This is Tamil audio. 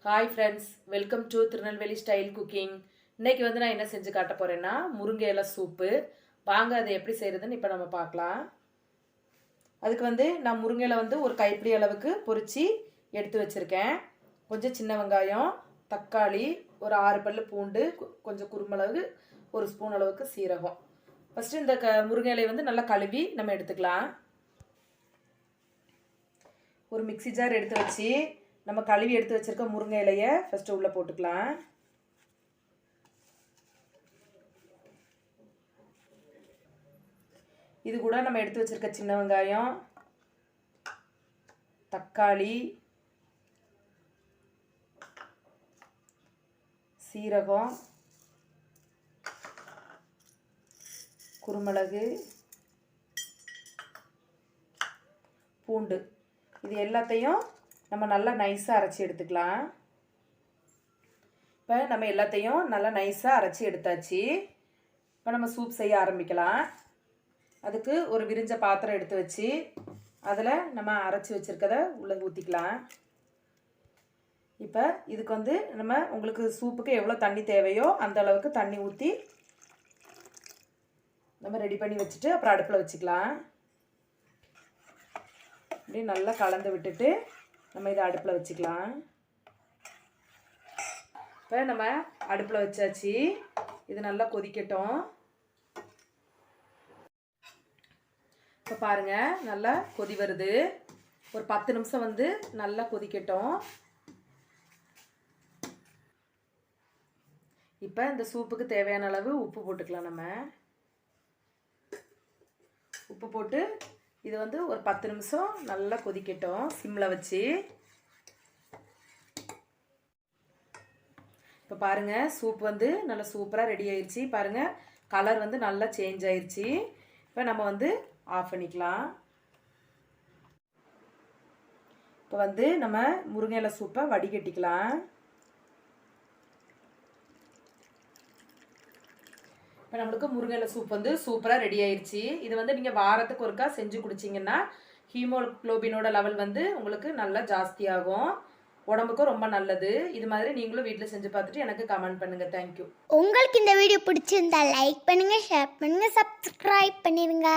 Hi friends, welcome to Tirunelveli style cooking. இன்னைக்கு வந்து நான் என்ன செஞ்சு காட்ட போறேன்னா முருங்கை இலை சூப்பு. வாங்க அதை எப்படி செய்யறதுன்னு இப்போ நம்ம பார்க்கலாம். அதுக்கு வந்து நான் முருங்கை இலை வந்து ஒரு கைப்பிடி அளவுக்கு பொரிச்சு எடுத்து வச்சிருக்கேன். கொஞ்சம் சின்ன வெங்காயம், தக்காளி, ஒரு 6 பல்லு பூண்டு, கொஞ்சம் குருமிளகு, ஒரு ஸ்பூன் அளவுக்கு சீரகம். ஃபஸ்ட்டு இந்த முருங்கை இலையை வந்து நல்லா கழுவி நம்ம எடுத்துக்கலாம். ஒரு மிக்சி ஜார் எடுத்து வச்சு நம்ம கழுவி எடுத்து வச்சிருக்க முருங்கை இலையை ஃபஸ்ட்டு உள்ளே போட்டுக்கலாம். இது கூட நம்ம எடுத்து வச்சிருக்க சின்ன வெங்காயம், தக்காளி, சீரகம், குருமிளகு, பூண்டு, இது எல்லாத்தையும் நம்ம நல்லா நைஸாக அரைச்சி எடுத்துக்கலாம். இப்போ நம்ம எல்லாத்தையும் நல்லா நைஸாக அரைச்சி எடுத்தாச்சு. இப்போ நம்ம சூப் செய்ய ஆரம்பிக்கலாம். அதுக்கு ஒரு விரிஞ்ச பாத்திரம் எடுத்து வச்சு அதில் நம்ம அரைச்சி வச்சுருக்கதை உள்ளே ஊற்றிக்கலாம். இப்போ இதுக்கு வந்து நம்ம உங்களுக்கு சூப்புக்கு எவ்வளோ தண்ணி தேவையோ அந்த அளவுக்கு தண்ணி ஊற்றி நம்ம ரெடி பண்ணி வச்சுட்டு அப்புறம் அடுப்பில் வச்சுக்கலாம். இப்படி நல்லா கலந்து விட்டுட்டு நம்ம இதை அடுப்பில் வச்சுக்கலாம். இப்போ நம்ம அடுப்பில் வச்சாச்சு. இது நல்லா கொதிக்கட்டும். இப்போ பாருங்கள், நல்லா கொதி வருது. ஒரு 10 நிமிஷம் வந்து நல்லா கொதிக்கட்டும். இப்போ இந்த சூப்புக்கு தேவையான அளவு உப்பு போட்டுக்கலாம். நம்ம உப்பு போட்டு இது வந்து ஒரு 10 நிமிஷம் நல்லா கொதிக்கட்டும் சிம்மில் வச்சு. இப்போ பாருங்கள், சூப் வந்து நல்லா சூப்பராக ரெடி ஆயிடுச்சு. பாருங்கள், கலர் வந்து நல்லா சேஞ்ச் ஆயிடுச்சு. இப்போ நம்ம வந்து ஆஃப் பண்ணிக்கலாம். இப்போ வந்து நம்ம முருங்கை இலை சூப்பை வடிகட்டிக்கலாம். இப்போ நம்மளுக்கு முருங்கை இலை சூப் வந்து சூப்பராக ரெடி ஆயிடுச்சு. இது வந்து நீங்கள் வாரத்துக்கு ஒருக்கா செஞ்சு குடிச்சிங்கன்னா ஹீமோகுளோபினோட லெவல் வந்து உங்களுக்கு நல்லா ஜாஸ்தியாகும். உடம்புக்கும் ரொம்ப நல்லது. இது மாதிரி நீங்களும் வீட்டில் செஞ்சு பார்த்துட்டு எனக்கு கமெண்ட் பண்ணுங்கள். தேங்க்யூ. உங்களுக்கு இந்த வீடியோ பிடிச்சிருந்தா லைக் பண்ணுங்கள், ஷேர் பண்ணுங்கள், சப்ஸ்கிரைப் பண்ணிடுங்க.